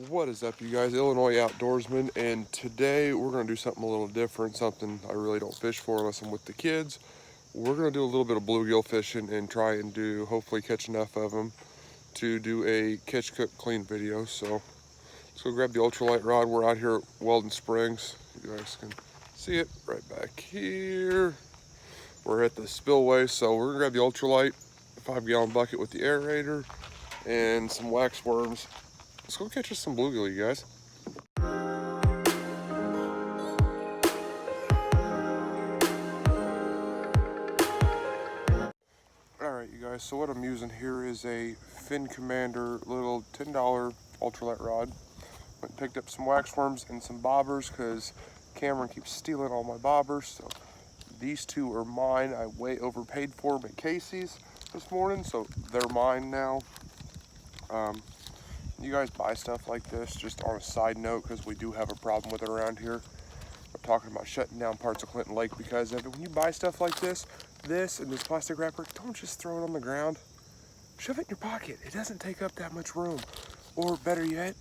What is up, you guys? Illinois Outdoorsman, and today we're going to do something a little different, something I really don't fish for unless I'm with the kids. We're going to do a little bit of bluegill fishing and try and hopefully catch enough of them to do a catch, cook, clean video. So let's go grab the ultralight rod. We're out here at Weldon Springs. You guys can see it right back here. We're at the spillway, so we're going to grab the ultralight, a 5-gallon bucket with the aerator, and some wax worms. Let's go catch us some bluegill, you guys. Alright, you guys, so what I'm using here is a Fin Commander little $10 ultralight rod. Went and picked up some wax worms and some bobbers because Cameron keeps stealing all my bobbers. So these two are mine. I way overpaid for them at Casey's this morning, so they're mine now. You guys buy stuff like this, just on a side note, because we do have a problem with it around here. I'm talking about shutting down parts of Clinton Lake because of it. When you buy stuff like this and this plastic wrapper, don't just throw it on the ground. Shove it in your pocket. It doesn't take up that much room. Or better yet,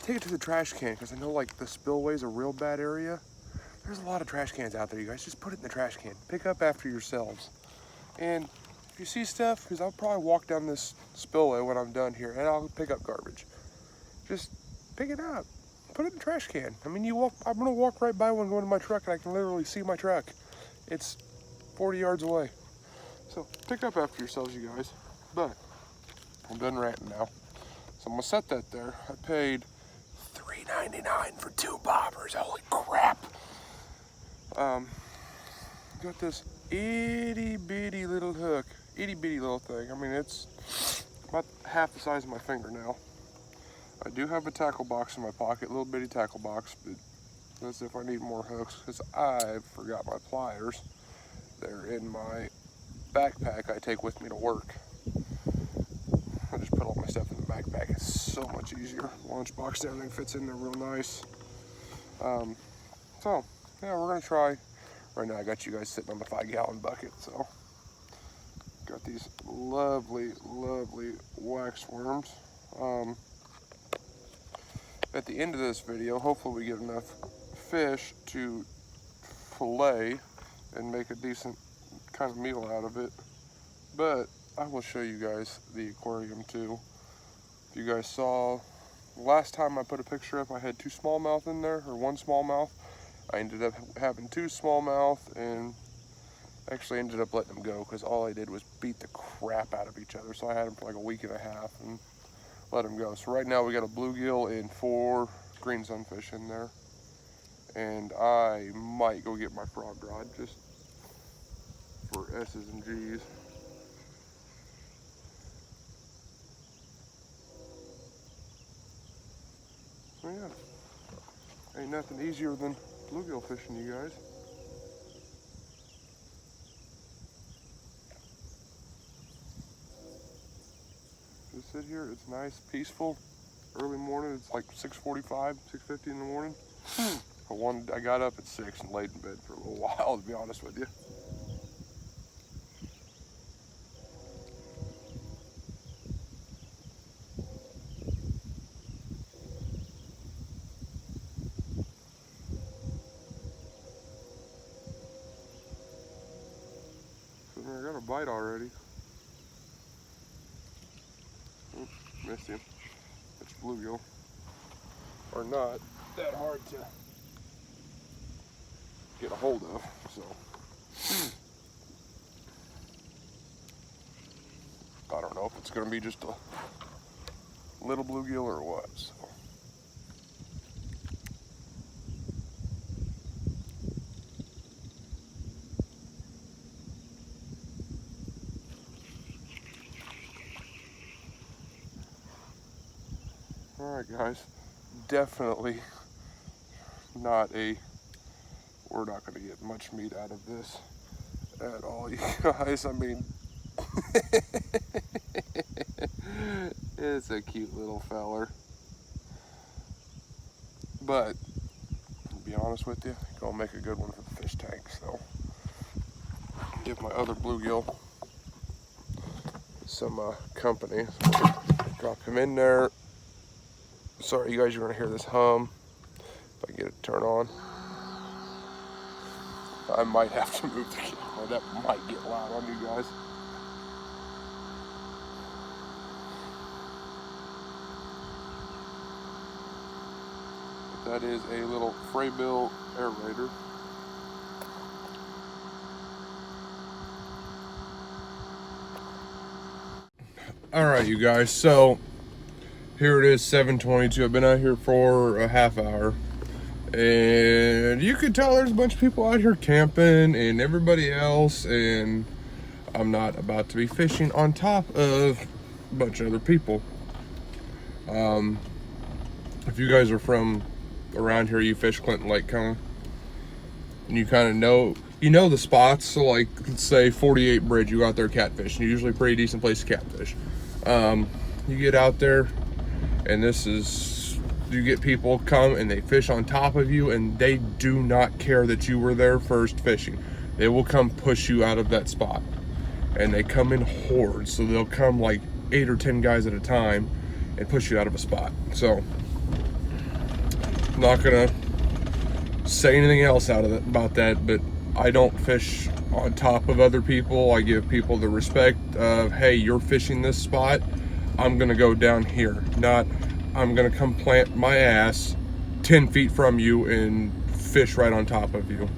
take it to the trash can, because I know like the spillway's a real bad area. There's a lot of trash cans out there, you guys. Just put it in the trash can. Pick up after yourselves. And if you see stuff, because I'll probably walk down this spillway when I'm done here, and I'll pick up garbage. Just pick it up, put it in the trash can. I mean, I'm gonna walk right by one going to my truck and I can literally see my truck. It's 40 yards away. So pick up after yourselves, you guys. But I'm done ranting now. So I'm gonna set that there. I paid $3.99 for 2 bobbers, holy crap. Got this itty bitty little hook, itty bitty little thing. I mean, it's about half the size of my finger now. I do have a tackle box in my pocket, little bitty tackle box, but that's if I need more hooks, because I forgot my pliers. They're in my backpack I take with me to work. I just put all my stuff in the backpack. It's so much easier. Lunchbox, everything fits in there real nice. So, yeah, we're going to try. Right now I got you guys sitting on the 5-gallon bucket, so. Got these lovely, lovely wax worms. At the end of this video, hopefully we get enough fish to fillet and make a decent kind of meal out of it. But I will show you guys the aquarium too. If you guys saw, last time I put a picture up, I had 2 smallmouth in there, or 1 smallmouth. I ended up having 2 smallmouth and actually ended up letting them go because all I did was beat the crap out of each other. So I had them for like a week and a half and let them go. So right now we got a bluegill and 4 green sunfish in there. And I might go get my frog rod just for S's and G's. So yeah, ain't nothing easier than bluegill fishing, you guys. Just sit here, it's nice, peaceful. Early morning, it's like 6:45, 6:50 in the morning. I got up at 6 and laid in bed for a little while, to be honest with you. So I got a bite already. Oops, missed him. It's bluegill. Or not that hard to get a hold of, so. I don't know if it's gonna be just a little bluegill or what, so. Alright guys, definitely we're not gonna get much meat out of this at all, you guys. I mean, it's a cute little feller. But, to be honest with you, gonna make a good one for the fish tank, so. Give my other bluegill some company. Drop him in there, Sorry, you guys, you're gonna hear this hum. If I get it to turn on. I might have to move the camera. That might get loud on you guys. But that is a little Fraybill aerator. All right, you guys, so here it is, 7:22. I've been out here for a half hour, and you can tell there's a bunch of people out here camping and everybody else, and I'm not about to be fishing on top of a bunch of other people. If you guys are from around here, you fish Clinton Lake kind of, and you kind of know, the spots. So like, let's say 48 Bridge, you go out there catfishing, usually a pretty decent place to catfish. You get out there, and you get people come and they fish on top of you, and they do not care that you were there first fishing. They will come push you out of that spot, and they come in hordes. So they'll come like 8 or 10 guys at a time and push you out of a spot. So I'm not gonna say anything else about that, but I don't fish on top of other people. I give people the respect of, hey, you're fishing this spot, I'm gonna go down here, not I'm gonna come plant my ass 10 feet from you and fish right on top of you.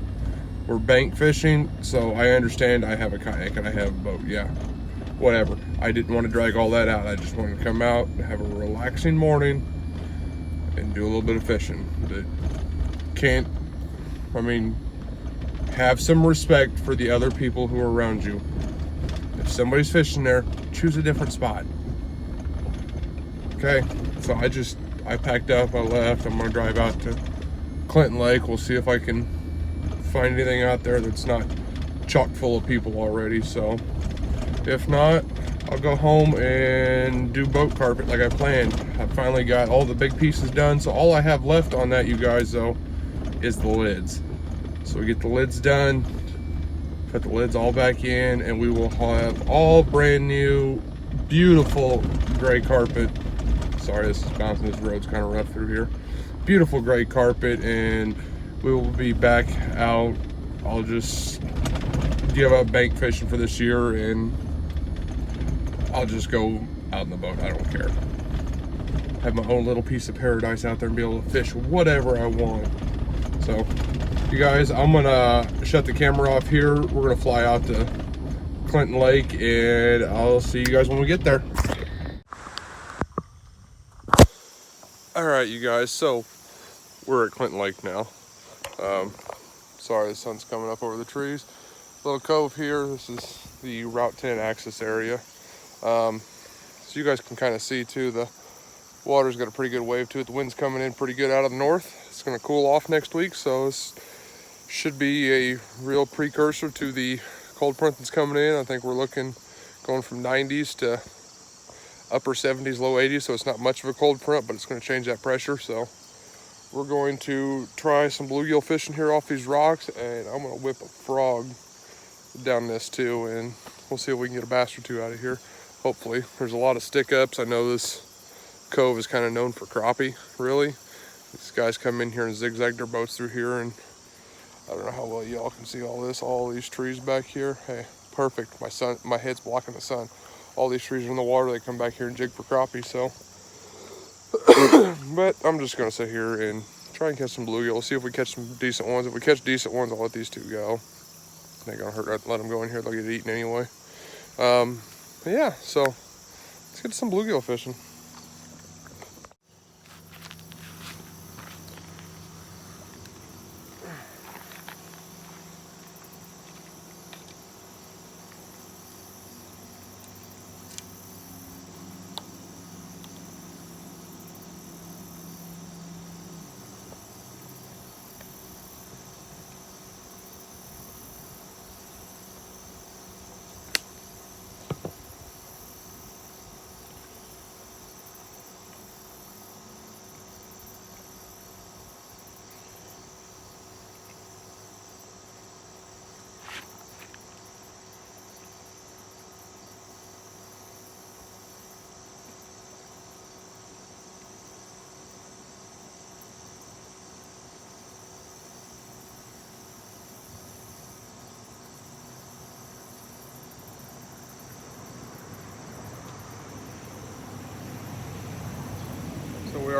We're bank fishing, so I understand. I have a kayak and I have a boat, yeah, whatever. I didn't want to drag all that out. I just wanted to come out and have a relaxing morning and do a little bit of fishing. But have some respect for the other people who are around you. If somebody's fishing there, choose a different spot. Okay, so I packed up, I left. I'm gonna drive out to Clinton Lake. We'll see if I can find anything out there that's not chock full of people already. So if not, I'll go home and do boat carpet like I planned. I finally got all the big pieces done, so all I have left on that, you guys, though, is the lids. So we get the lids done, put the lids all back in, and we will have all brand new, beautiful gray carpet. Sorry, this is bouncing. This road's kind of rough through here. Beautiful gray carpet, and we will be back out. I'll just give up bank fishing for this year, and I'll just go out in the boat. I don't care. Have my own little piece of paradise out there and be able to fish whatever I want. So, you guys, I'm gonna shut the camera off here. We're gonna fly out to Clinton Lake, and I'll see you guys when we get there. All right, you guys, so we're at Clinton Lake now. Sorry, the sun's coming up over the trees. Little cove here. This is the Route 10 access area. So you guys can kind of see too, the water's got a pretty good wave to it. The wind's coming in pretty good out of the north. It's going to cool off next week, so this should be a real precursor to the cold front that's coming in. I think we're looking going from 90s to upper 70s, low 80s, so it's not much of a cold front, but it's going to change that pressure. So we're going to try some bluegill fishing here off these rocks, and I'm going to whip a frog down this too, and we'll see if we can get a bass or two out of here. Hopefully. There's a lot of stick ups. I know this cove is kind of known for crappie, really. These guys come in here and zigzag their boats through here, and I don't know how well y'all can see all these trees back here. Hey, perfect. My head's blocking the sun. All these trees are in the water. They come back here and jig for crappie, so. But I'm just gonna sit here and try and catch some bluegill. We'll see if we catch some decent ones. If we catch decent ones, I'll let these two go. They ain't gonna hurt. Let them go in here. They'll get eaten anyway. But yeah, so let's get some bluegill fishing.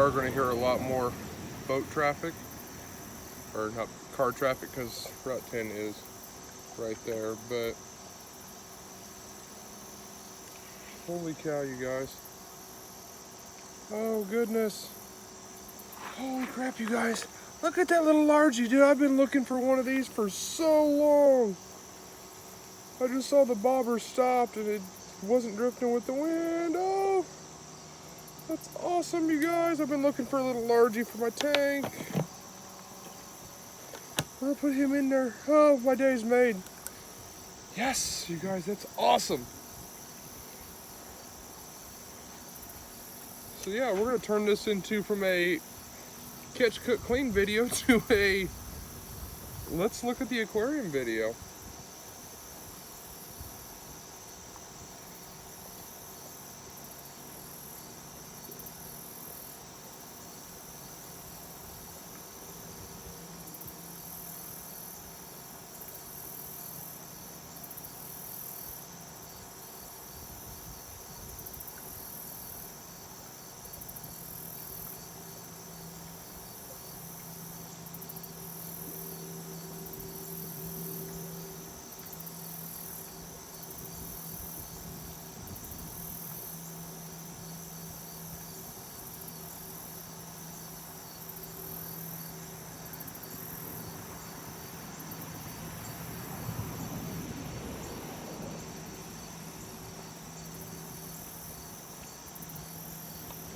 are going to hear a lot more boat traffic, or not car traffic, because Route 10 is right there, but holy cow, you guys. Oh goodness. Holy crap, you guys. Look at that little largie, dude. I've been looking for one of these for so long. I just saw the bobber stopped and it wasn't drifting with the wind. Oh, that's awesome, you guys. I've been looking for a little largie for my tank. I'm gonna put him in there. Oh, my day's made. Yes, you guys, that's awesome. So yeah, we're gonna turn this into from a catch, cook, clean video to a let's look at the aquarium video.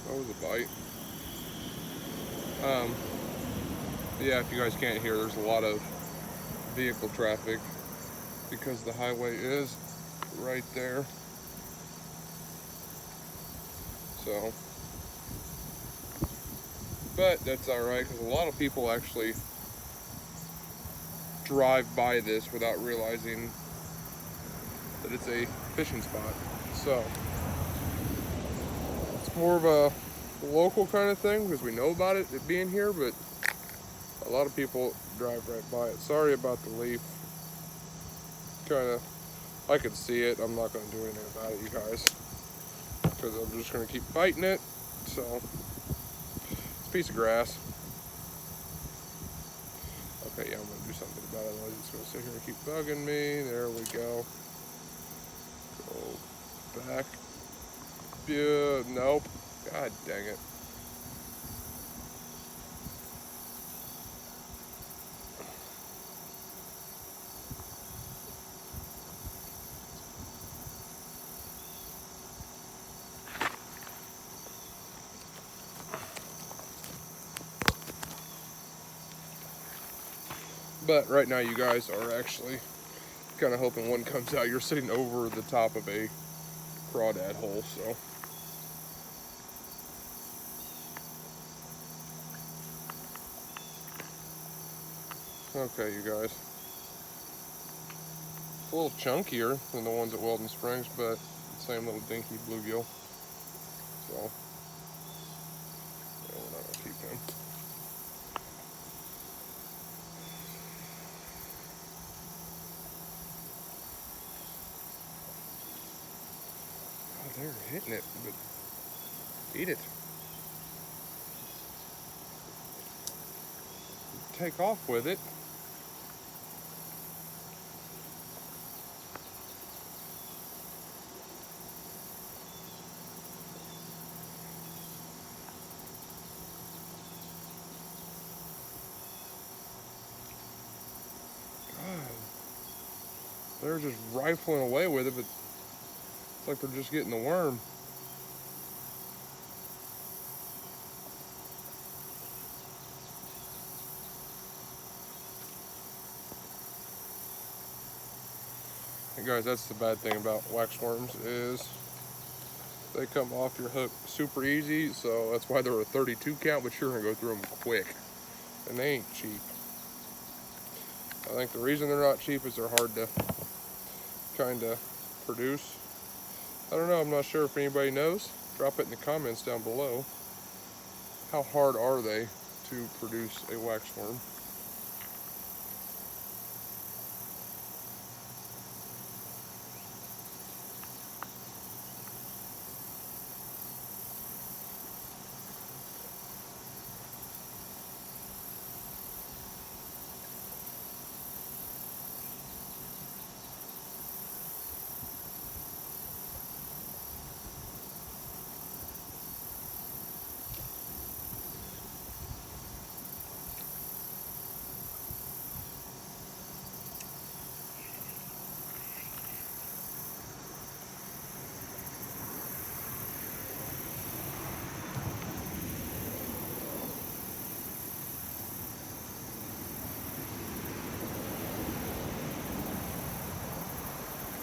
That was a bite. Yeah, if you guys can't hear, there's a lot of vehicle traffic because the highway is right there. So, but that's all right, because a lot of people actually drive by this without realizing that it's a fishing spot. So it's more of a local kind of thing because we know about it being here, but a lot of people drive right by it. Sorry about the leaf. Kind of, I could see it. I'm not going to do anything about it, you guys, because I'm just going to keep fighting it. So it's a piece of grass. Okay, yeah, I'm going to do something about it, otherwise it's going to sit here and keep bugging me. There we go. Go back. Yeah, nope. God dang it. But right now you guys are actually kind of hoping one comes out. You're sitting over the top of a crawdad hole, so. Okay, you guys. It's a little chunkier than the ones at Weldon Springs, but same little dinky bluegill. So, yeah, we're not gonna keep him. Oh, they're hitting it, but eat it. Take off with it. They're just rifling away with it, but it's like they're just getting the worm. And guys, that's the bad thing about wax worms is they come off your hook super easy, so that's why they're a 32 count, but you're gonna go through them quick. And they ain't cheap. I think the reason they're not cheap is they're hard to kind of produce. I don't know, I'm not sure if anybody knows. Drop it in the comments down below. How hard are they to produce a wax worm?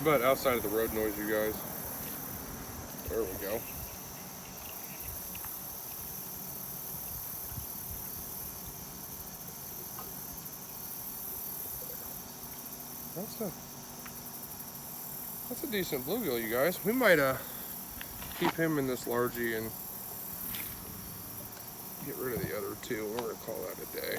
But outside of the road noise, you guys, there we go. That's a decent bluegill, you guys. We might keep him in this largie and get rid of the other two. We're gonna call that a day.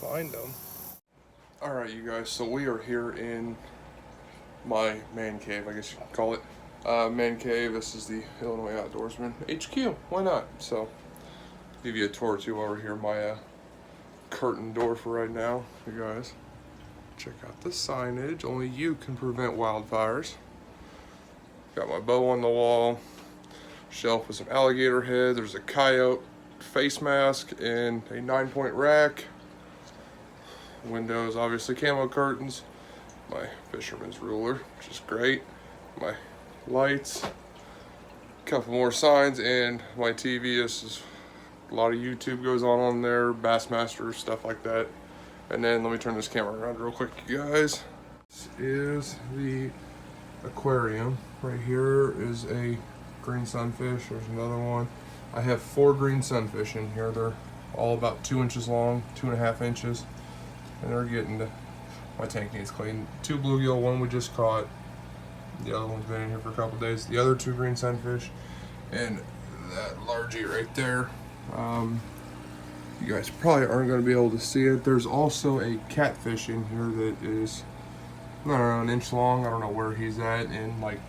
Find them. All right, you guys, so we are here in my man cave, I guess you could call it. Man cave. This is the Illinois Outdoorsman HQ. Why not? So, give you a tour too while we're here. My curtain door for right now, you guys. Check out the signage. Only you can prevent wildfires. Got my bow on the wall. Shelf with some alligator head. There's a coyote face mask and a 9-point rack. Windows, obviously camo curtains. My fisherman's ruler, which is great. My lights, a couple more signs, and my TV. This is a lot of YouTube goes on there, Bassmaster, stuff like that. And then let me turn this camera around real quick, you guys. This is the aquarium. Right here is a green sunfish. There's another one. I have 4 green sunfish in here. They're all about 2 inches long, 2.5 inches. And they're getting to, my tank needs clean. 2 bluegill, 1 we just caught. The other one's been in here for a couple days. The other 2 green sunfish, and that largie right there. You guys probably aren't going to be able to see it. There's also a catfish in here that is, I don't know, 1 inch long. I don't know where he's at, and like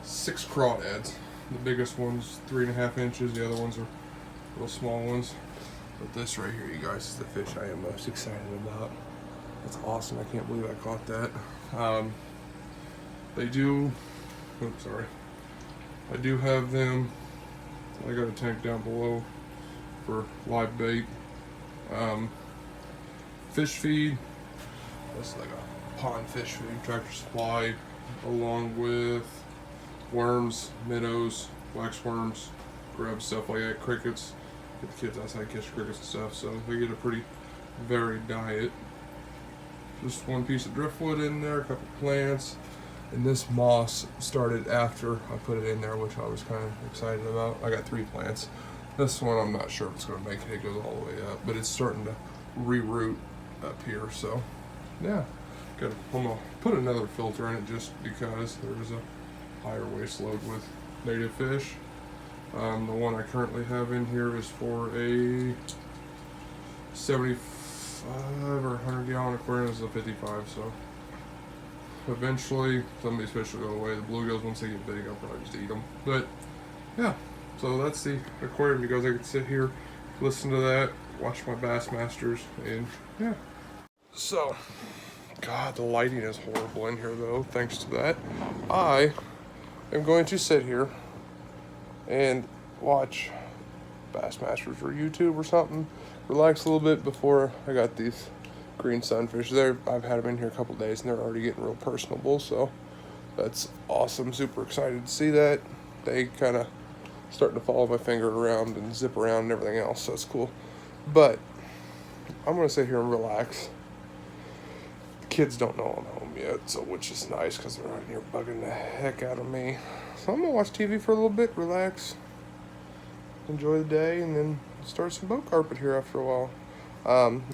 6 crawdads. The biggest one's 3.5 inches. The other ones are little small ones. But this right here, you guys, is the fish I am most excited about. That's awesome. I can't believe I caught that. They do, oops, sorry. I do have them, I got a tank down below for live bait. Fish feed, that's like a pond fish feed, Tractor Supply, along with worms, minnows, wax worms, grub, stuff like that, crickets. Get the kids outside, catch crickets and stuff, so they get a pretty varied diet. Just 1 piece of driftwood in there, a couple plants, and this moss started after I put it in there, which I was kind of excited about. I got 3 plants. This one I'm not sure if it's going to make it. It goes all the way up, but it's starting to re-root up here. So yeah, I'm gonna put another filter in it just because there's a higher waste load with native fish. The one I currently have in here is for a 75 or 100 gallon aquarium. This is a 55, so eventually some of these fish will go away. The bluegills, once they get big, I'll probably just eat them. But yeah, so that's the aquarium, you guys. I could sit here, listen to that, watch my Bassmasters, and yeah. So, God, the lighting is horrible in here though. Thanks to that, I am going to sit here and watch Bassmasters or YouTube or something, relax a little bit before I got these green sunfish. I've had them in here a couple days and they're already getting real personable, so that's awesome. Super excited to see that. They kind of starting to follow my finger around and zip around and everything else, so it's cool. But I'm gonna sit here and relax. The kids don't know I'm home yet, so which is nice because they're out here bugging the heck out of me. So I'm gonna watch TV for a little bit, relax, enjoy the day, and then start some boat carpet here after a while.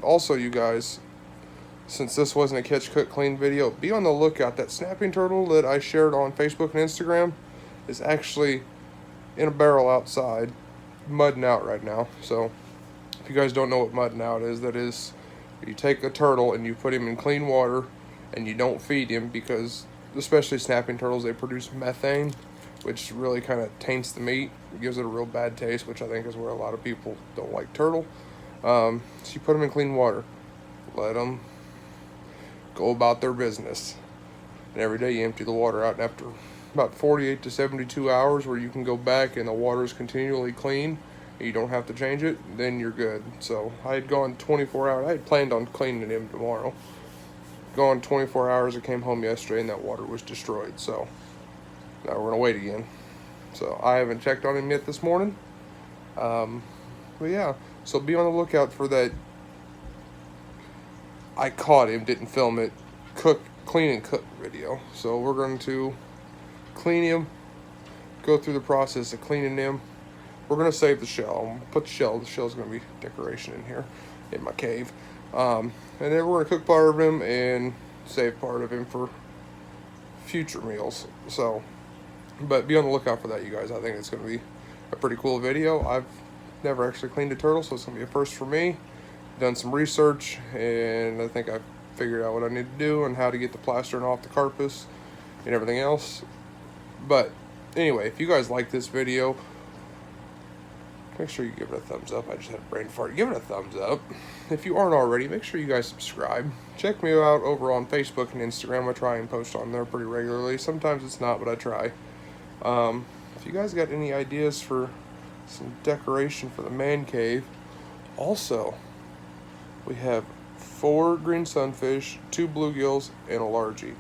Also, you guys, since this wasn't a catch, cook, clean video, be on the lookout. That snapping turtle that I shared on Facebook and Instagram is actually in a barrel outside, mudding out right now. So if you guys don't know what mudding out is, that is, you take a turtle and you put him in clean water and you don't feed him, because especially snapping turtles, they produce methane, which really kind of taints the meat. It gives it a real bad taste, which I think is where a lot of people don't like turtle. So you put them in clean water. Let them go about their business. And every day you empty the water out. And after about 48 to 72 hours where you can go back and the water is continually clean, and you don't have to change it, then you're good. So I had gone 24 hours. I had planned on cleaning him tomorrow. Gone 24 hours. I came home yesterday and that water was destroyed. So now we're going to wait again. So I haven't checked on him yet this morning. But yeah, so be on the lookout for that. I caught him, didn't film it, clean and cook video. So we're going to clean him, go through the process of cleaning him. We're going to save the shell. I'm gonna put the shell's going to be decoration in here in my cave. And then we're going to cook part of him and save part of him for future meals. So, but be on the lookout for that, you guys. I think it's going to be a pretty cool video. I've never actually cleaned a turtle, so it's going to be a first for me. Done some research, and I think I've figured out what I need to do and how to get the plastering off the carapace and everything else. But anyway, if you guys like this video, make sure you give it a thumbs up. I just had a brain fart. Give it a thumbs up. If you aren't already, make sure you guys subscribe. Check me out over on Facebook and Instagram. I try and post on there pretty regularly. Sometimes it's not, but I try. If you guys got any ideas for some decoration for the man cave, also, we have 4 green sunfish, 2 bluegills, and a largie.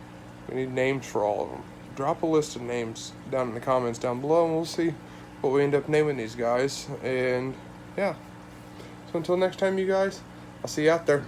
We need names for all of them. Drop a list of names down in the comments down below, and we'll see what we end up naming these guys. And yeah, so until next time, you guys, I'll see you out there.